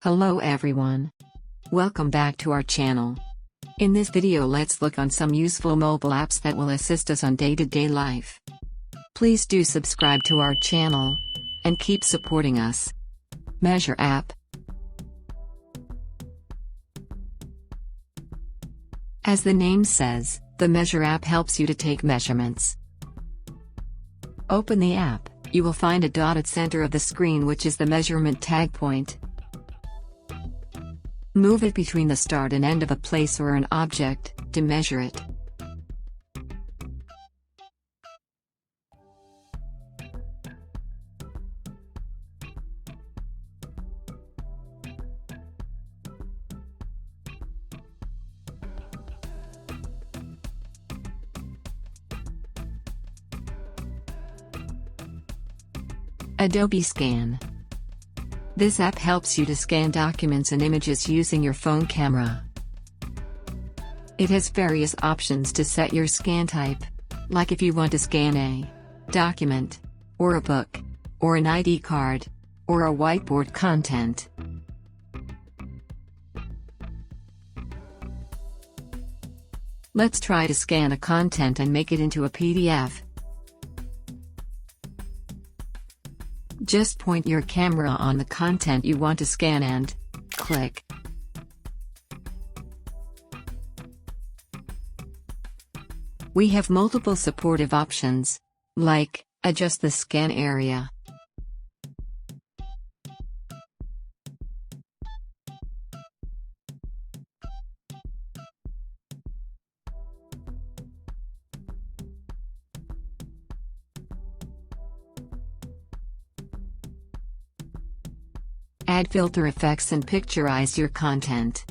Hello everyone. Welcome back to our channel. In this video let's look on some useful mobile apps that will assist us on day-to-day life. Please do subscribe to our channel and keep supporting us. Measure app. As the name says, the Measure app helps you to take measurements. Open the app. You will find a dot at center of the screen which is the measurement tag point. Move it between the start and end of a place or an object, to measure it. Adobe Scan. This app helps you to scan documents and images using your phone camera. It has various options to set your scan type, like if you want to scan a document, or a book, or an ID card, or a whiteboard content. Let's try to scan a content and make it into a PDF. Just point your camera on the content you want to scan and click. We have multiple supportive options, like adjust the scan area, add filter effects and picturize your content.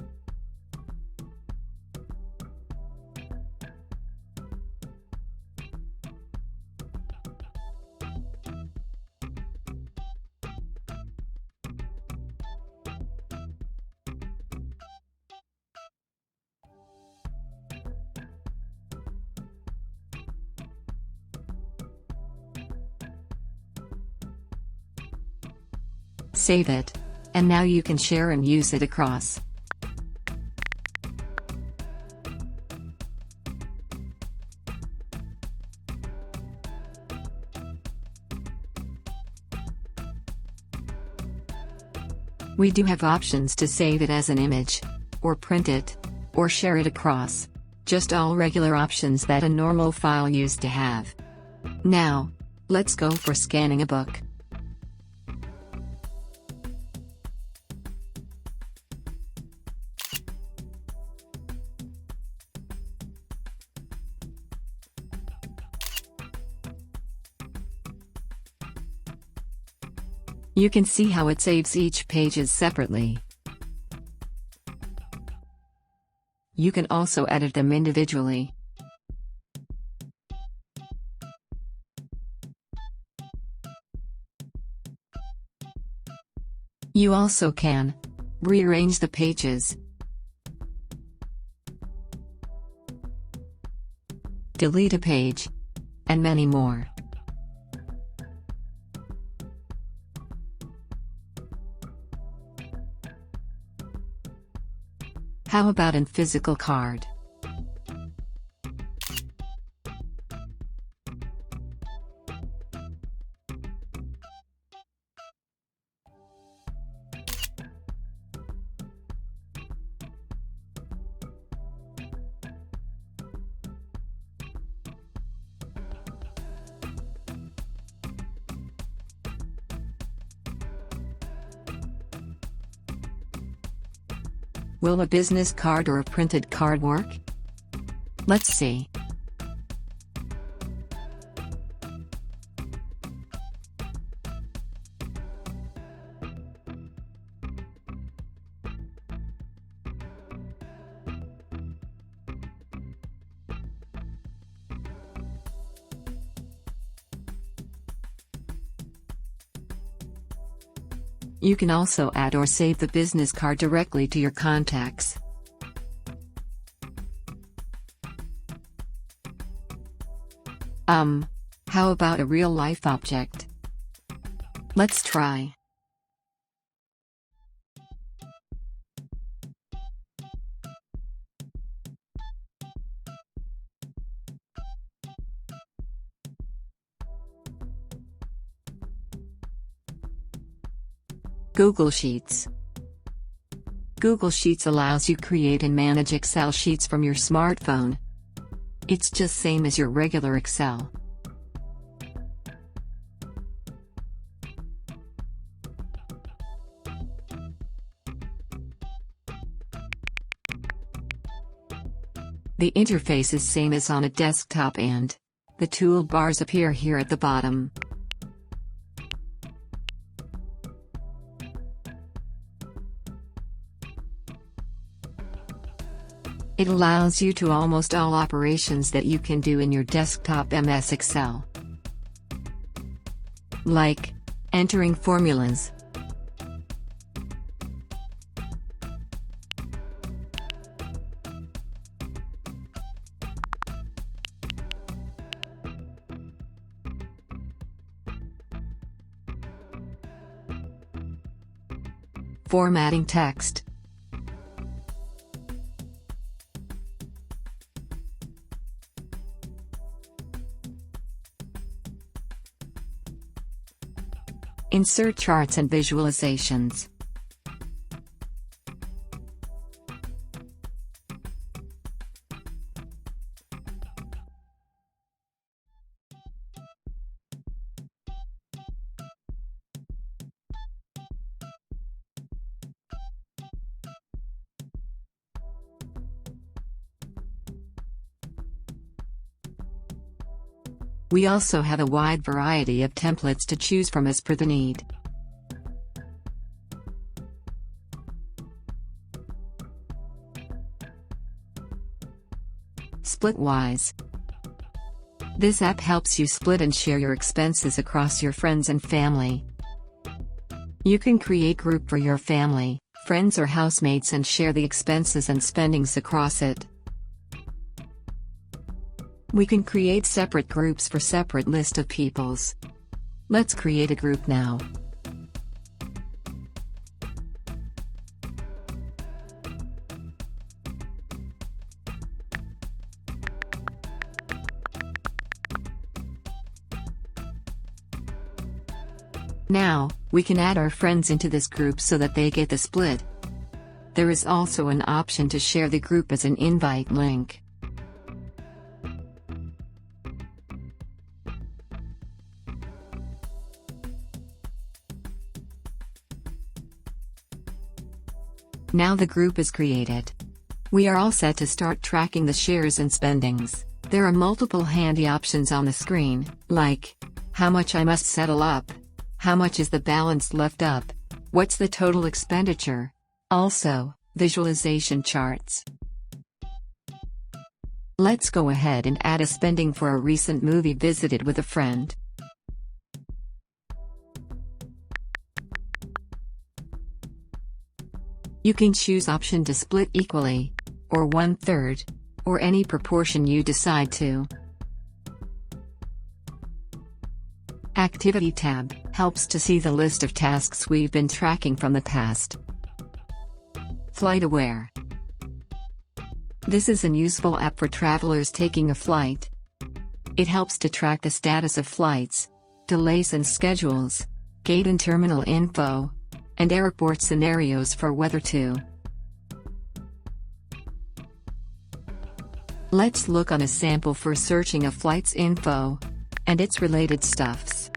Save it. And now you can share and use it across. We do have options to save it as an image, or print it, or share it across. Just all regular options that a normal file used to have. Now, let's go for scanning a book. You can see how it saves each pages separately. You can also edit them individually. You also can rearrange the pages, delete a page, and many more. How about in physical card? Will a business card or a printed card work? Let's see. You can also add or save the business card directly to your contacts. How about a real-life object? Let's try. Google Sheets. Google Sheets allows you create and manage Excel sheets from your smartphone. It's just same as your regular Excel. The interface is same as on a desktop and the toolbars appear here at the bottom. It allows you to almost all operations that you can do in your desktop MS Excel. Like entering formulas, formatting text, insert charts and visualizations. We also have a wide variety of templates to choose from as per the need. Splitwise. This app helps you split and share your expenses across your friends and family. You can create a group for your family, friends or housemates and share the expenses and spendings across it. We can create separate groups for separate list of peoples. Let's create a group now. Now, we can add our friends into this group so that they get the split. There is also an option to share the group as an invite link. Now the group is created. We are all set to start tracking the shares and spendings. There are multiple handy options on the screen, like how much I must settle up, how much is the balance left up, what's the total expenditure, also visualization charts. Let's go ahead and add a spending for a recent movie visited with a friend. You can choose option to split equally, or 1/3, or any proportion you decide to. Activity tab helps to see the list of tasks we've been tracking from the past. FlightAware. This is a useful app for travelers taking a flight. It helps to track the status of flights, delays and schedules, gate and terminal info, and airport scenarios for weather too. Let's look on a sample for searching a flight's info and its related stuffs.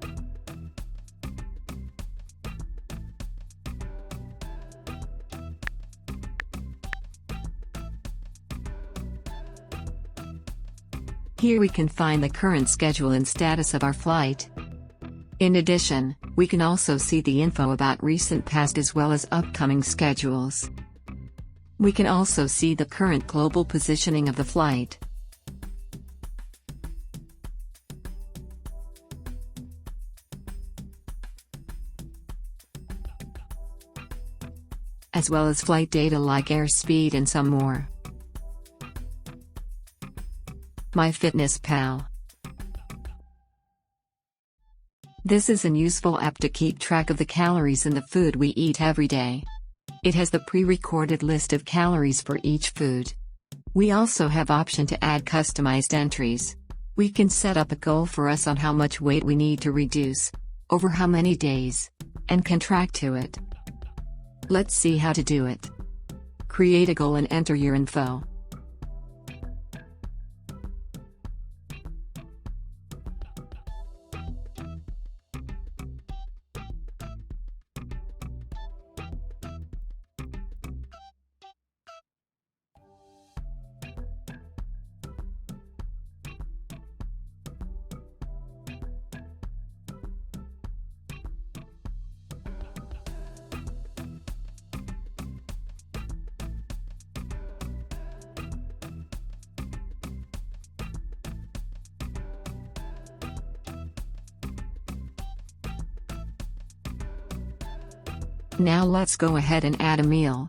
Here we can find the current schedule and status of our flight. In addition, we can also see the info about recent past as well as upcoming schedules. We can also see the current global positioning of the flight. As well as flight data like airspeed and some more. MyFitnessPal. This is a useful app to keep track of the calories in the food we eat every day. It has the pre-recorded list of calories for each food. We also have option to add customized entries. We can set up a goal for us on how much weight we need to reduce, over how many days, and can track to it. Let's see how to do it. Create a goal and enter your info. Now let's go ahead and add a meal.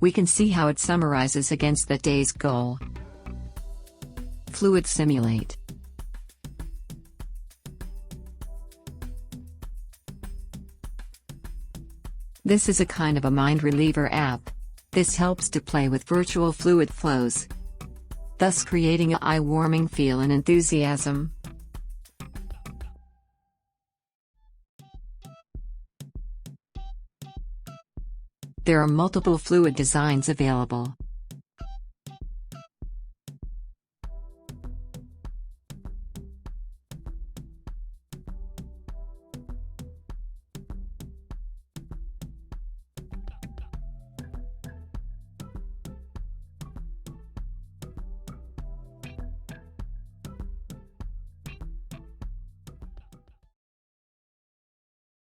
We can see how it summarizes against the day's goal. Fluid Simulate. This is a kind of a mind reliever app. This helps to play with virtual fluid flows, thus creating an eye-warming feel and enthusiasm. There are multiple fluid designs available.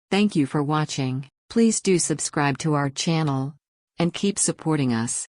Thank you for watching. Please do subscribe to our channel and keep supporting us.